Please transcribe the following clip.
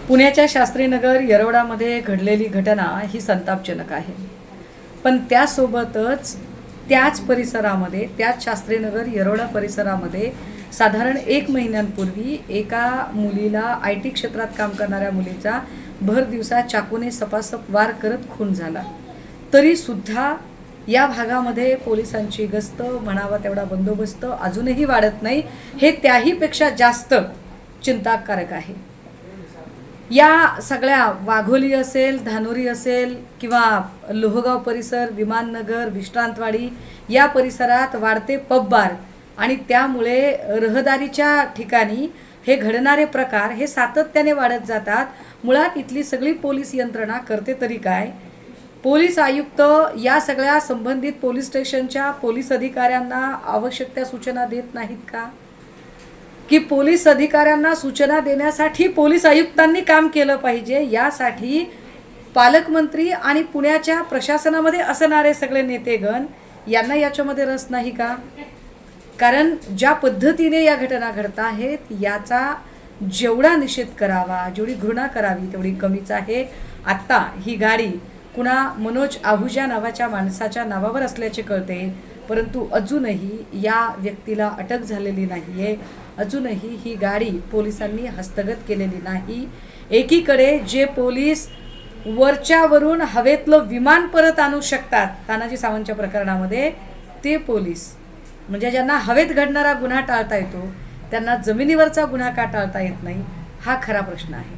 पुण्याच्या शास्त्रीनगर येरवडामध्ये घडलेली घटना ही संतापजनक आहे. पण त्यासोबतच त्याच परिसरामध्ये, त्याच शास्त्रीनगर येरवडा परिसरामध्ये साधारण 1 महिन्यांपूर्वी एका मुलीला IT क्षेत्रात काम करणाऱ्या मुलीचा भर दिवसा चाकूने सपासप वार करत खून झाला. तरीसुद्धा या भागामध्ये पोलिसांची गस्त, म्हणावा तेवढा बंदोबस्त अजूनही वाढत नाही. हे त्याहीपेक्षा जास्त चिंताकारक आहे. या सगळ्या वाघोली असेल, धानोरी असेल किंवा लोहगाव परिसर, विमाननगर, विश्रांतवाडी या परिसरात वाढते पब बार आणि त्यामुळे रहदारीच्या ठिकाणी हे घडणारे प्रकार हे सातत्याने वाढत जातात. मुळात इथली सगळी पोलीस यंत्रणा करते तरी काय? पोलीस आयुक्त या सगळ्या संबंधित पोलीस स्टेशनच्या पोलीस अधिकाऱ्यांना आवश्यक त्या सूचना देत नाहीत का? की पोलीस अधिकाऱ्यांना सूचना देण्यासाठी पोलीस आयुक्तांनी काम केलं पाहिजे. यासाठी पालकमंत्री आणि पुण्याच्या प्रशासनामध्ये असणारे सगळे नेतेगण यांना याच्यामध्ये रस नाही का? कारण ज्या पद्धतीने या घटना घडत आहेत याचा जेवढा निषेध करावा, जेवढी घृणा करावी तेवढी कमीच आहे. आत्ता ही गाडी कुणा मनोज आहुजा नावाच्या माणसाच्या नावावर असल्याचे कळते, परंतु अजूनही या व्यक्तीला अटक झालेली नाही आहे. अजूनही ही गाडी पोलिसांनी हस्तगत केलेली नाही. एकीकडे जे पोलीस वरच्यावरून हवेतलं विमान परत आणू शकतात तानाजी सावंतच्या प्रकरणामध्ये, ते पोलीस म्हणजे ज्यांना हवेत घडणारा गुन्हा टाळता येतो त्यांना जमिनीवरचा गुन्हा का टाळता येत नाही, हा खरा प्रश्न आहे.